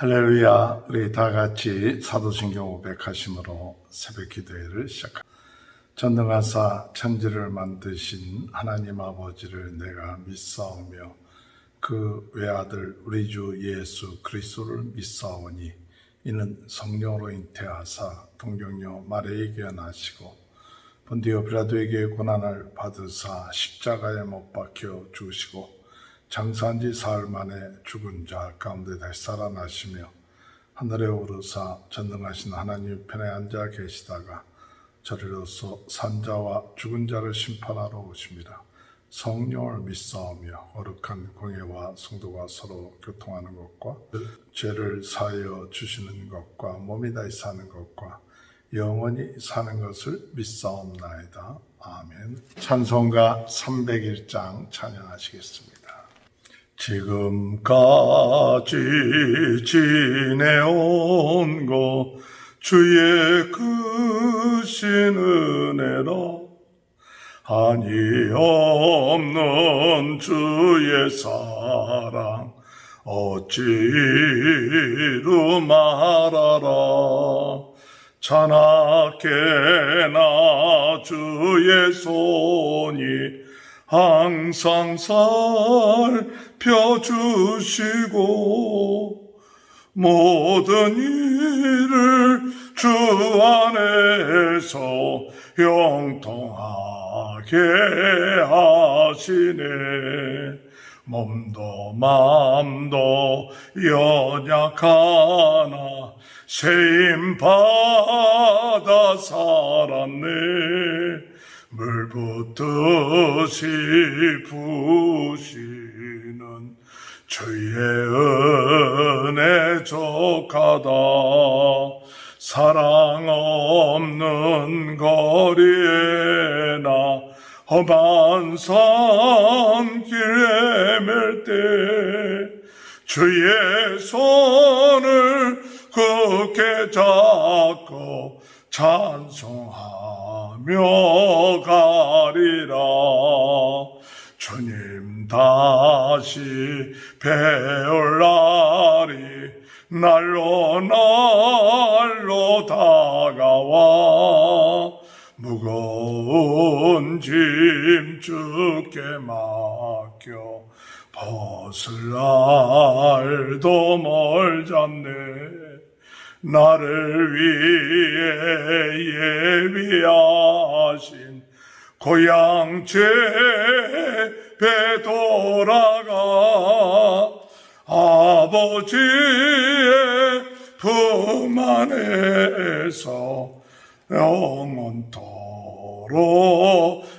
할렐루야. 우리 다 같이 사도신경 500하심으로 새벽 기도회를 시작합니다. 전능하사 천지를 만드신 하나님 아버지를 내가 믿사오며 그 외아들 우리 주 예수 그리스도를 믿사오니 이는 성령으로 잉태하사 동정녀 마리아에게 나시고 본디오 빌라도에게 고난을 받으사 십자가에 못 박혀 죽으시고 장사한 지 사흘 만에 죽은 자 가운데 다시 살아나시며 하늘에 오르사 전능하신 하나님 편에 앉아 계시다가 저리로서 산자와 죽은 자를 심판하러 오십니다. 성령을 믿사오며 거룩한 공예와 성도가 서로 교통하는 것과 죄를 사하여 주시는 것과 몸이 다시 사는 것과 영원히 사는 것을 믿사옵나이다. 아멘. 찬송가 301장 찬양하시겠습니다. 지금까지 지내온 것 주의 크신 은혜라 한이 없는 주의 사랑 어찌로 말하라 자나깨나 주의 손이 항상 살펴주시고 모든 일을 주 안에서 형통하게 하시네. 몸도 맘도 연약하나 세임받아 살았네. 물붓듯이 부시는 주의 은혜 족하다. 사랑 없는 거리에나 험한 산길에 맬 때 주의 손을 굳게 잡고 찬송하며 가리라. 주님 다시 배울 날이 날로 다가와 무거운 짐 주께 맡겨 벗을 날도 멀잖네. 나를 위해 예비하신 고향 집에 돌아가 아버지의 품 안에서 영원토록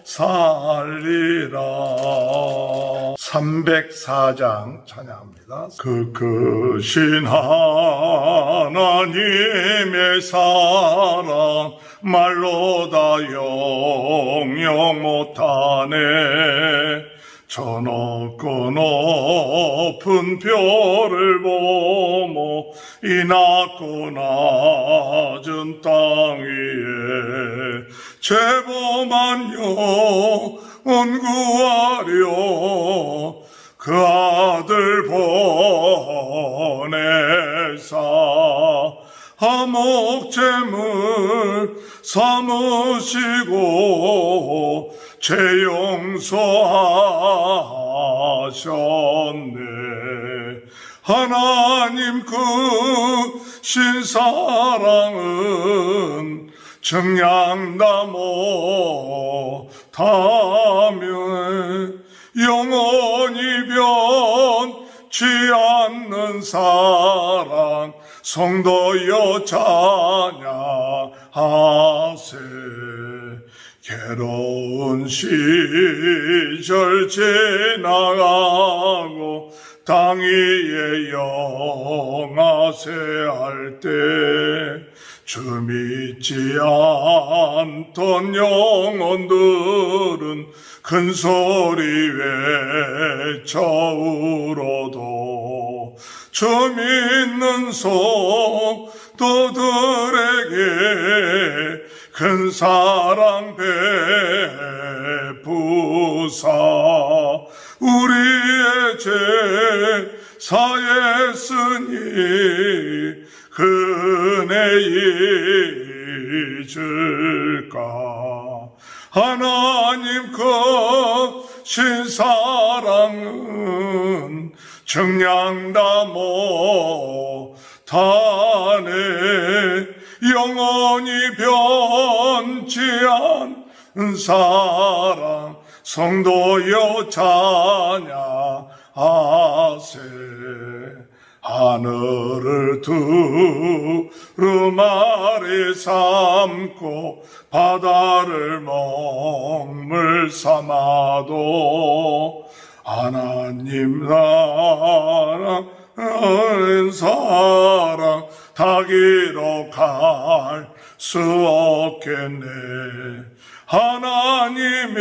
살리라. 304장 찬양합니다. 그 크신 하나님의 사랑 말로 다 영영 못하네. 저 높고 높은 별을 보모 이 낮고 낮은 땅 위에 죄범한 영혼 구하려 그 아들 보내사 화목제물 삼으시고 죄 용서하셨네. 하나님 크신 사랑은 증량다 못하며 영원히 변치 않는 사랑 성도여 찬양하세. 괴로운 시절 지나가고 땅 위에 영하세 할 때 주 믿지 않던 영혼들은 큰 소리 외쳐 울어도 주 믿는 성도들에게 큰 사랑 베푸사 우리의 죄 사했으니 은혜 잊을까. 하나님 크신 사랑은 정량다 못하네. 영원히 변치 않은 사랑 성도여 찬양하세. 하늘을 두루마리 삼고 바다를 먹물 삼아도 하나님 나라는 사랑 다기로 갈 수 없겠네. 하나님의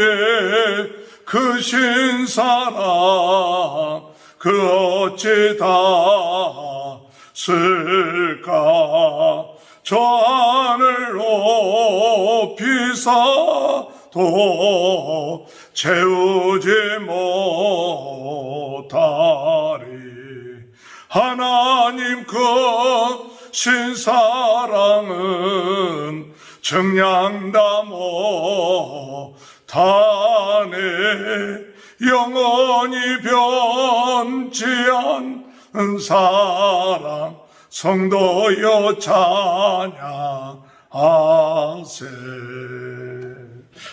크신 사랑 그 어찌 닿았을까. 저 하늘 높이사도 채우지 못하리. 하나님 크신 사랑은 정량다 못하네. 영원히 변치 않은 사랑 성도여 찬양하세.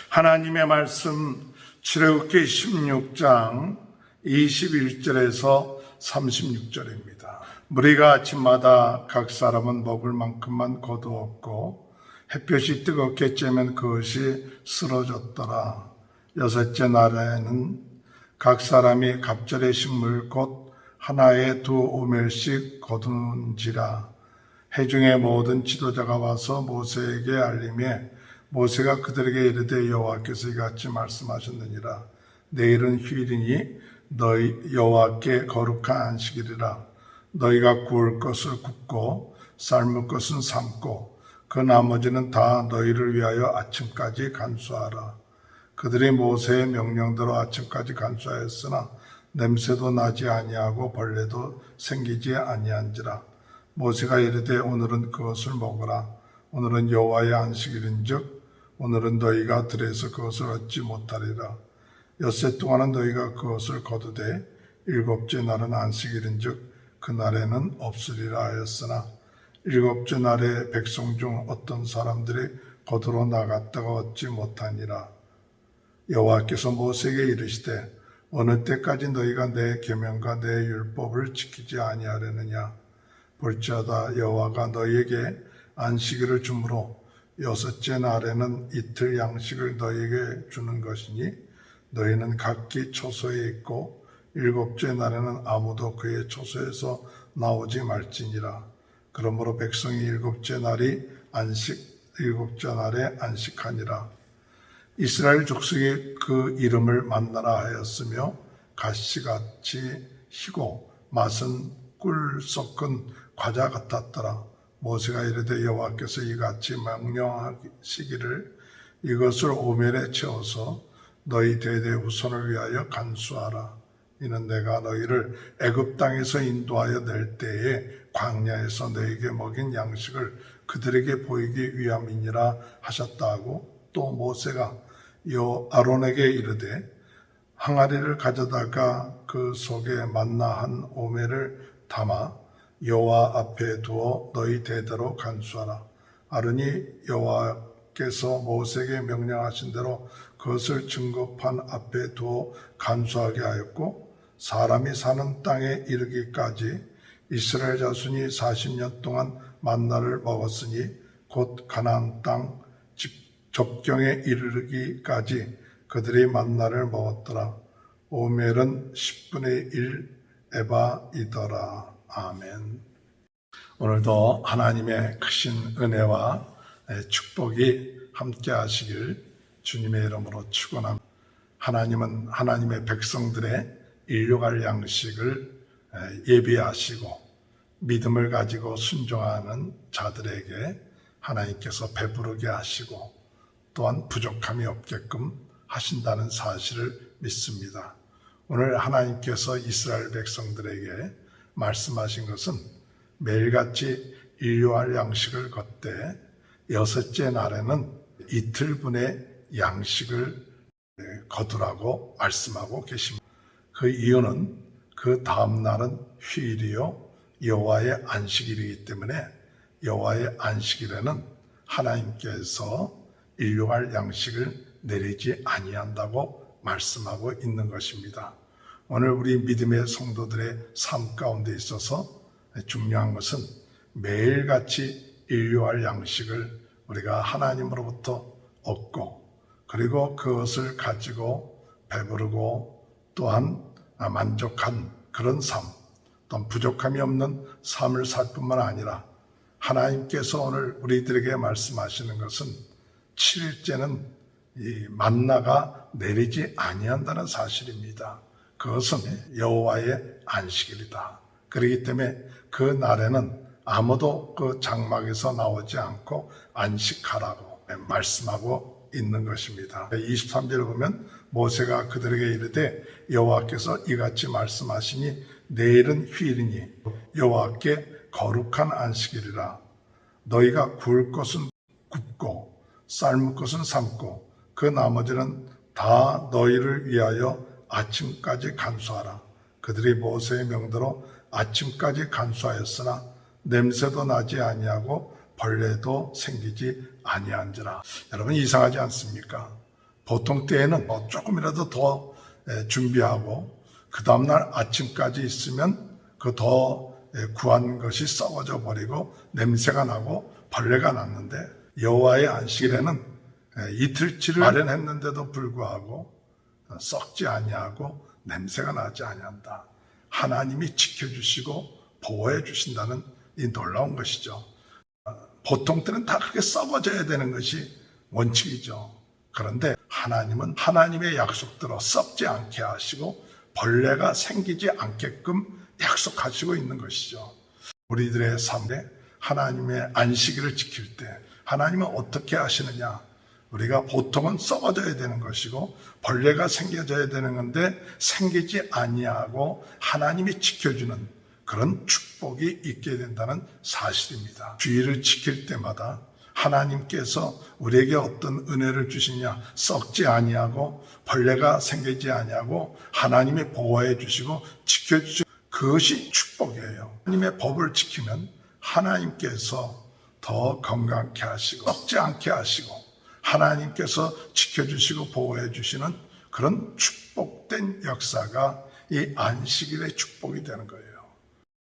하나님의 말씀 출애굽기 16장 21절에서 36절입니다. 무리가 아침마다 각 사람은 먹을 만큼만 거두었고 햇볕이 뜨겁게 쬐면 그것이 쓰러졌더라. 여섯째 날에는 각 사람이 갑절의 식물 곧 하나에 2오멜씩 거둔지라. 회중의 모든 지도자가 와서 모세에게 알림해 모세가 그들에게 이르되 여호와께서 이같이 말씀하셨느니라. 내일은 휴일이니 너희 여호와께 거룩한 안식일이라. 너희가 구울 것을 굽고 삶을 것은 삶고 그 나머지는 다 너희를 위하여 아침까지 간수하라. 그들이 모세의 명령대로 아침까지 간수하였으나 냄새도 나지 아니하고 벌레도 생기지 아니한지라. 모세가 이르되 오늘은 그것을 먹으라. 오늘은 여호와의 안식일인즉 오늘은 너희가 들에서 그것을 얻지 못하리라. 엿새 동안은 너희가 그것을 거두되 일곱째 날은 안식일인즉 그날에는 없으리라 하였으나 일곱째 날에 백성 중 어떤 사람들이 거두러 나갔다가 얻지 못하니라. 여호와께서 모세에게 이르시되 어느 때까지 너희가 내 계명과 내 율법을 지키지 아니하려느냐. 볼지어다 여호와가 너희에게 안식일을 주므로 여섯째 날에는 이틀 양식을 너희에게 주는 것이니 너희는 각기 처소에 있고 일곱째 날에는 아무도 그의 처소에서 나오지 말지니라. 그러므로 백성이 일곱째 날에 안식하니라. 이스라엘 족속이 그 이름을 만나라 하였으며 가시같이 희고 맛은 꿀 섞은 과자 같았더라. 모세가 이르되 여호와께서 이같이 명령하시기를 이것을 오멜에 채워서 너희 대대 후손을 위하여 간수하라. 이는 내가 너희를 애굽 땅에서 인도하여 낼 때에 광야에서 너희에게 먹인 양식을 그들에게 보이기 위함이니라 하셨다 하고 또 모세가 아론에게 이르되 항아리를 가져다가 그 속에 만나 한 오멜을 담아 여호와 앞에 두어 너희 대대로 간수하라. 아론이 여호와께서 모세에게 명령하신 대로 그것을 증거판 앞에 두어 간수하게 하였고 사람이 사는 땅에 이르기까지 이스라엘 자손이 40년 동안 만나를 먹었으니 곧 가나안 땅 접경에 이르기까지 그들이 만나를 먹었더라. 오멜은 10분의 1 에바이더라. 아멘. 오늘도 하나님의 크신 은혜와 축복이 함께 하시길 주님의 이름으로 축원합니다. 하나님은 하나님의 백성들의 일용할 양식을 예비하시고 믿음을 가지고 순종하는 자들에게 하나님께서 배부르게 하시고 또한 부족함이 없게끔 하신다는 사실을 믿습니다. 오늘 하나님께서 이스라엘 백성들에게 말씀하신 것은 매일같이 일용할 양식을 걷되 여섯째 날에는 이틀분의 양식을 거두라고 말씀하고 계십니다. 그 이유는 그 다음 날은 휴일이요 여호와의 안식일이기 때문에 여호와의 안식일에는 하나님께서 일용할 양식을 내리지 아니한다고 말씀하고 있는 것입니다. 오늘 우리 믿음의 성도들의 삶 가운데 있어서 중요한 것은 매일같이 일용할 양식을 우리가 하나님으로부터 얻고 그리고 그것을 가지고 배부르고 또한 만족한 그런 삶, 또한 부족함이 없는 삶을 살 뿐만 아니라 하나님께서 오늘 우리들에게 말씀하시는 것은 7일째는 이 만나가 내리지 아니한다는 사실입니다. 그것은 여호와의 안식일이다. 그렇기 때문에 그 날에는 아무도 그 장막에서 나오지 않고 안식하라고 말씀하고 있는 것입니다. 23절을 보면 모세가 그들에게 이르되 여호와께서 이같이 말씀하시니 내일은 휴일이니 여호와께 거룩한 안식일이라. 너희가 구울 것은 굽고 삶을 것은 삶고 그 나머지는 다 너희를 위하여 아침까지 간수하라. 그들이 모세의 명대로 아침까지 간수하였으나 냄새도 나지 아니하고 벌레도 생기지 아니한지라. 여러분 이상하지 않습니까? 보통 때에는 조금이라도 더 준비하고 그 다음날 아침까지 있으면 그 더 구한 것이 썩어져 버리고 냄새가 나고 벌레가 났는데 여호와의 안식일에는 이틀치를 마련했는데도 불구하고 썩지 아니하고 냄새가 나지 아니한다. 하나님이 지켜주시고 보호해 주신다는 이 놀라운 것이죠. 보통 때는 다 그렇게 썩어져야 되는 것이 원칙이죠. 그런데 하나님은 하나님의 약속대로 썩지 않게 하시고 벌레가 생기지 않게끔 약속하시고 있는 것이죠. 우리들의 삶에 하나님의 안식일을 지킬 때 하나님은 어떻게 하시느냐? 우리가 보통은 썩어져야 되는 것이고 벌레가 생겨져야 되는 건데 생기지 아니하고 하나님이 지켜주는 그런 축복이 있게 된다는 사실입니다. 주의를 지킬 때마다 하나님께서 우리에게 어떤 은혜를 주시냐, 썩지 아니하고 벌레가 생기지 아니하고 하나님이 보호해 주시고 지켜주시고 그것이 축복이에요. 하나님의 법을 지키면 하나님께서 더 건강케 하시고 썩지 않게 하시고 하나님께서 지켜주시고 보호해 주시는 그런 축복된 역사가 이 안식일의 축복이 되는 거예요.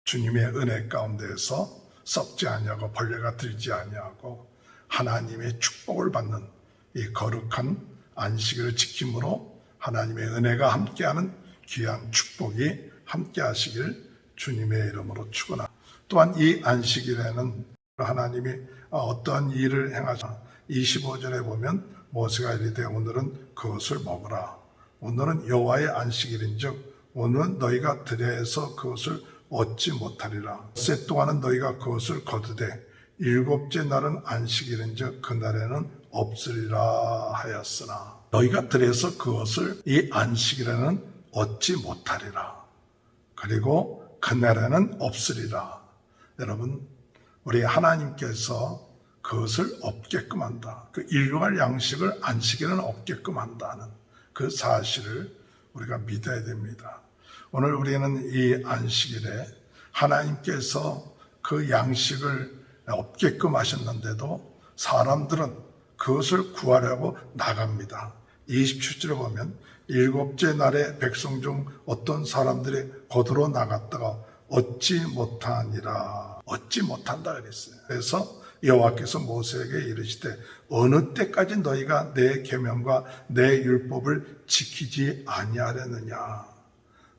주님의 은혜 가운데에서 썩지 아니하고 벌레가 들지 아니하고 하나님의 축복을 받는 이 거룩한 안식일을 지킴으로 하나님의 은혜가 함께하는 귀한 축복이 함께하시길 주님의 이름으로 축원합니다. 또한 이 안식일에는 하나님이 어떤 일을 행하자 25절에 보면 모세가 이르되 오늘은 그것을 먹으라. 오늘은 여호와의 안식일인즉 오늘은 너희가 들에서 그것을 얻지 못하리라. 셋 동안은 너희가 그것을 거두되 일곱째 날은 안식일인즉 그날에는 없으리라 하였으나 너희가 들에서 그것을 이 안식일에는 얻지 못하리라. 그리고 그날에는 없으리라. 여러분 우리 하나님께서 그것을 없게끔 한다. 그 일용할 양식을 안식일에는 없게끔 한다는 그 사실을 우리가 믿어야 됩니다. 오늘 우리는 이 안식일에 하나님께서 그 양식을 없게끔 하셨는데도 사람들은 그것을 구하려고 나갑니다. 27절에 보면 일곱째 날에 백성 중 어떤 사람들이 거두러 나갔다가 얻지 못하니라. 얻지 못한다 그랬어요. 그래서 여호와께서 모세에게 이르시되 어느 때까지 너희가 내 계명과 내 율법을 지키지 아니하려느냐.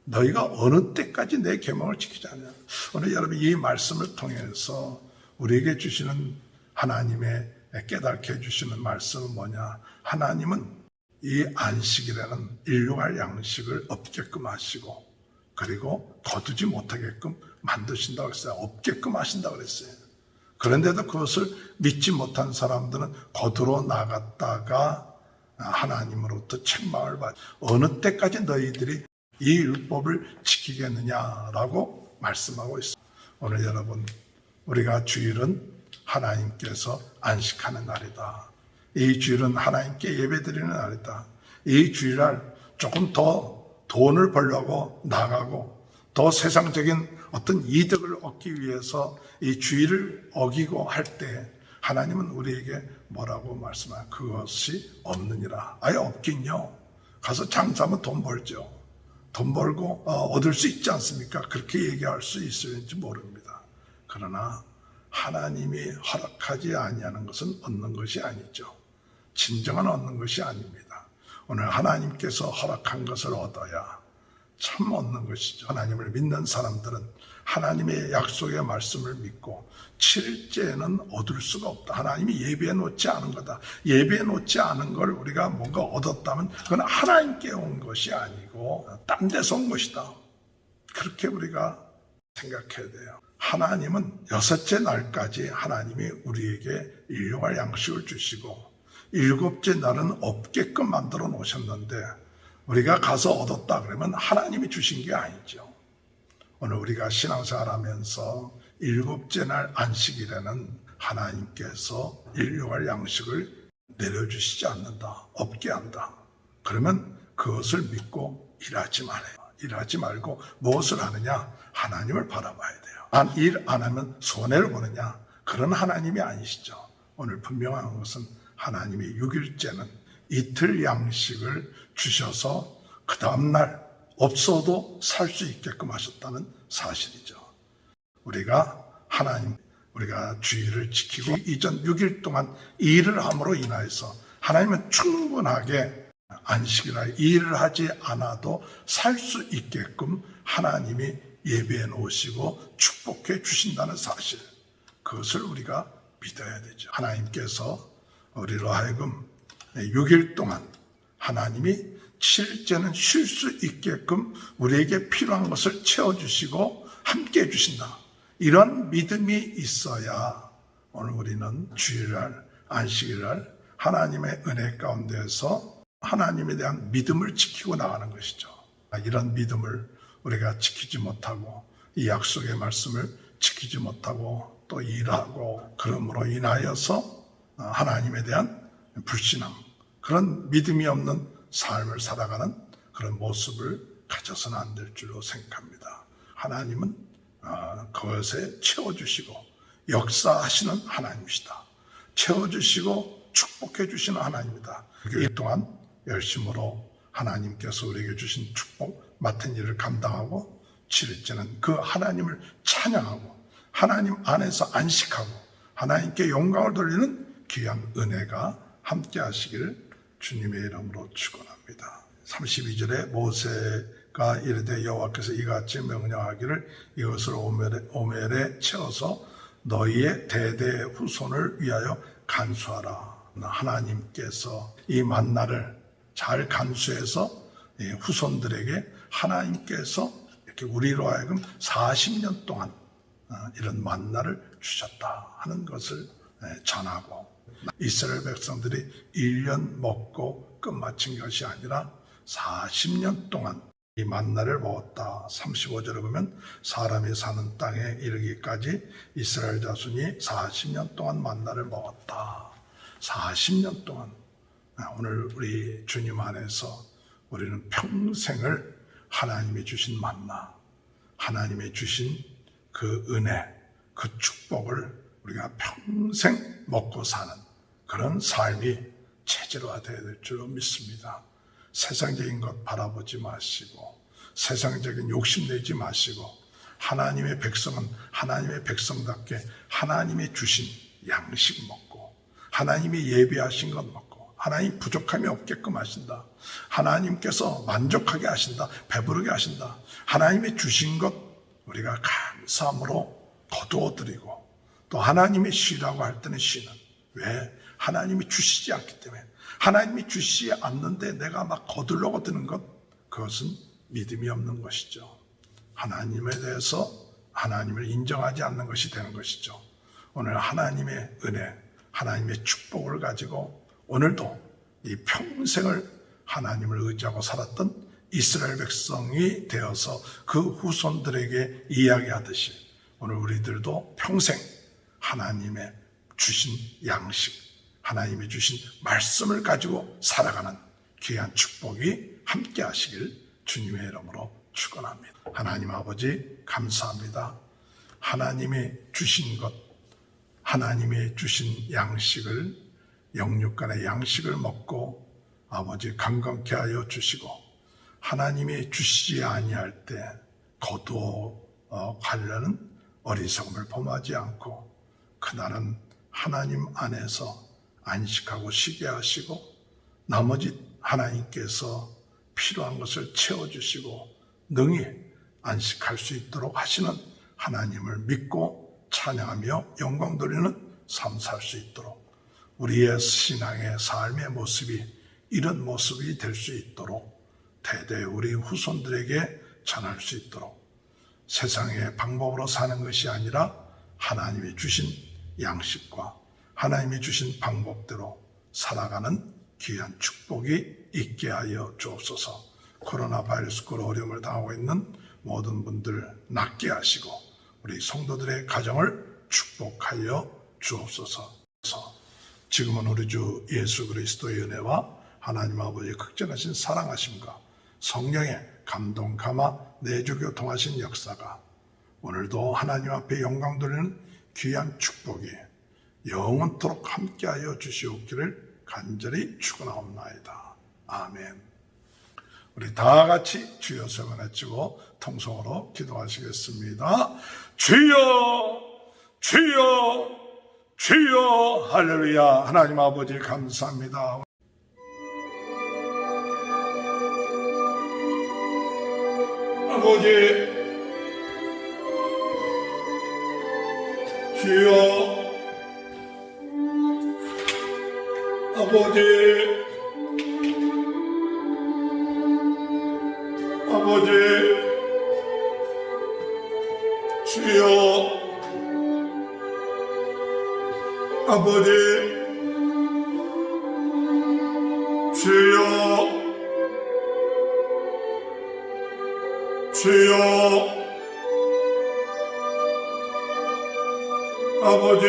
너희가 어느 때까지 내 계명을 지키지 않냐. 오늘 여러분 이 말씀을 통해서 우리에게 주시는 하나님의 깨닫게 해주시는 말씀은 뭐냐. 하나님은 이 안식일에는 일용할 양식을 없게끔 하시고 그리고 거두지 못하게끔 만드신다고 했어요. 없게끔 하신다고 그랬어요. 그런데도 그것을 믿지 못한 사람들은 거두러 나갔다가 하나님으로부터 책망을 받. 어느 때까지 너희들이 이 율법을 지키겠느냐라고 말씀하고 있습니다. 오늘 여러분, 우리가 주일은 하나님께서 안식하는 날이다. 이 주일은 하나님께 예배드리는 날이다. 이 주일날 조금 더 돈을 벌려고 나가고 더 세상적인 어떤 이득을 얻기 위해서 이 주일을 어기고 할 때 하나님은 우리에게 뭐라고 말씀하냐? 그것이 없느니라. 아예 없긴요. 가서 장사하면 돈 벌죠. 돈 벌고 얻을 수 있지 않습니까? 그렇게 얘기할 수 있을지 모릅니다. 그러나 하나님이 허락하지 아니하는 것은 얻는 것이 아니죠. 진정한 얻는 것이 아닙니다. 오늘 하나님께서 허락한 것을 얻어야 참 얻는 것이죠. 하나님을 믿는 사람들은 하나님의 약속의 말씀을 믿고 7일째는 얻을 수가 없다. 하나님이 예비해 놓지 않은 거다. 예비해 놓지 않은 걸 우리가 뭔가 얻었다면 그건 하나님께 온 것이 아니고 딴 데서 온 것이다. 그렇게 우리가 생각해야 돼요. 하나님은 6째 날까지 하나님이 우리에게 일용할 양식을 주시고 7째 날은 없게끔 만들어 놓으셨는데 우리가 가서 얻었다 그러면 하나님이 주신 게 아니죠. 오늘 우리가 신앙생활 하면서 7째 날 안식일에는 하나님께서 일용할 양식을 내려주시지 않는다. 없게 한다. 그러면 그것을 믿고 일하지 말아요. 일하지 말고 무엇을 하느냐? 하나님을 바라봐야 돼요. 일 안 하면 손해를 보느냐? 그런 하나님이 아니시죠. 오늘 분명한 것은 하나님이 6일째는 이틀 양식을 주셔서 그 다음날 없어도 살 수 있게끔 하셨다는 사실이죠. 우리가 주일을 지키고 이전 6일 동안 일을 함으로 인하여서 하나님은 충분하게 안식이라 일을 하지 않아도 살 수 있게끔 하나님이 예배해 놓으시고 축복해 주신다는 사실, 그것을 우리가 믿어야 되죠. 하나님께서 우리로 하여금 6일 동안 하나님이 7일째는 쉴 수 있게끔 우리에게 필요한 것을 채워주시고 함께 해주신다. 이런 믿음이 있어야 오늘 우리는 주일날, 안식일날 하나님의 은혜 가운데서 하나님에 대한 믿음을 지키고 나가는 것이죠. 이런 믿음을 우리가 지키지 못하고 이 약속의 말씀을 지키지 못하고 또 일하고 그러므로 인하여서 하나님에 대한 불신앙, 그런 믿음이 없는 삶을 살아가는 그런 모습을 가져서는 안 될 줄로 생각합니다. 하나님은 그것에 채워주시고 역사하시는 하나님이시다. 채워주시고 축복해 주시는 하나님이다. 이 또한 열심으로 하나님께서 우리에게 주신 축복, 맡은 일을 감당하고 7일째는 그 하나님을 찬양하고 하나님 안에서 안식하고 하나님께 영광을 돌리는 귀한 은혜가 함께 하시기를 주님의 이름으로 축원합니다. 32절에 모세가 이르되 여호와께서 이같이 명령하기를 이것을 오멜에 채워서 너희의 대대 후손을 위하여 간수하라. 하나님께서 이 만나를 잘 간수해서 후손들에게 하나님께서 이렇게 우리로 하여금 40년 동안 이런 만나를 주셨다 하는 것을 전하고, 이스라엘 백성들이 1년 먹고 끝마친 것이 아니라 40년 동안 이 만나를 먹었다. 35절에 보면 사람이 사는 땅에 이르기까지 이스라엘 자손이 40년 동안 만나를 먹었다. 40년 동안. 오늘 우리 주님 안에서 우리는 평생을 하나님이 주신 만나, 하나님이 주신 그 은혜, 그 축복을 우리가 평생 먹고 사는 그런 삶이 체질화되어야 될 줄로 믿습니다. 세상적인 것 바라보지 마시고 세상적인 욕심내지 마시고 하나님의 백성은 하나님의 백성답게 하나님이 주신 양식 먹고 하나님이 예비하신 것 먹고 하나님 부족함이 없게끔 하신다. 하나님께서 만족하게 하신다. 배부르게 하신다. 하나님이 주신 것 우리가 감사함으로 거두어드리고 또 하나님이 쉬라고 할 때는 쉬는, 왜? 하나님이 주시지 않기 때문에. 하나님이 주시지 않는데 내가 막 거두려고 드는 것, 그것은 믿음이 없는 것이죠. 하나님에 대해서 하나님을 인정하지 않는 것이 되는 것이죠. 오늘 하나님의 은혜, 하나님의 축복을 가지고 오늘도 이 평생을 하나님을 의지하고 살았던 이스라엘 백성이 되어서 그 후손들에게 이야기하듯이 오늘 우리들도 평생 하나님의 주신 양식, 하나님이 주신 말씀을 가지고 살아가는 귀한 축복이 함께 하시길 주님의 이름으로 축원합니다. 하나님 아버지 감사합니다. 하나님이 주신 것, 하나님이 주신 양식을, 영육간의 양식을 먹고 아버지 건강케 하여 주시고, 하나님이 주시지 아니할 때 거두어 가려는 어리석음을 범하지 않고 그날은 하나님 안에서 안식하고 쉬게 하시고 나머지 하나님께서 필요한 것을 채워주시고 능히 안식할 수 있도록 하시는 하나님을 믿고 찬양하며 영광 돌리는 삶 살 수 있도록 우리의 신앙의 삶의 모습이 이런 모습이 될 수 있도록 대대 우리 후손들에게 전할 수 있도록 세상의 방법으로 사는 것이 아니라 하나님이 주신 양식과 하나님이 주신 방법대로 살아가는 귀한 축복이 있게 하여 주옵소서. 코로나 바이러스로 어려움을 당하고 있는 모든 분들 낫게 하시고 우리 성도들의 가정을 축복하여 주옵소서. 지금은 우리 주 예수 그리스도의 은혜와 하나님 아버지의 극진하신 사랑하심과 성령의 감동, 감화, 내주 교통하신 역사가 오늘도 하나님 앞에 영광 돌리는 귀한 축복이 영원토록 함께하여 주시옵기를 간절히 축원하옵나이다. 아멘. 우리 다 같이 주여 성을 외치고 통성으로 기도하시겠습니다. 주여, 주여, 주여. 할렐루야. 하나님 아버지 감사합니다. 아버지, 주여, 아버지, 아버지, 주여, 아버지, 주여, 주여, 아버지,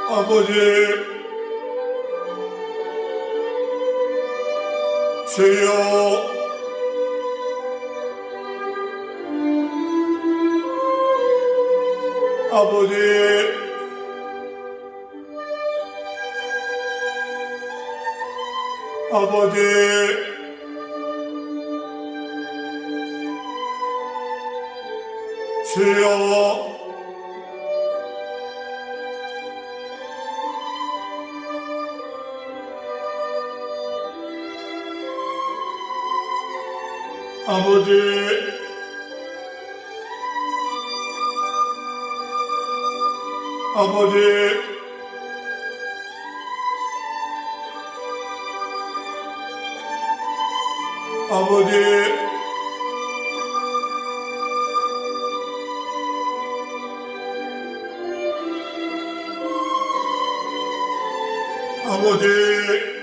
아버지, 주여, 아버지, 아버지, 주여, 아버지, 아버지, 아버지, 아버지,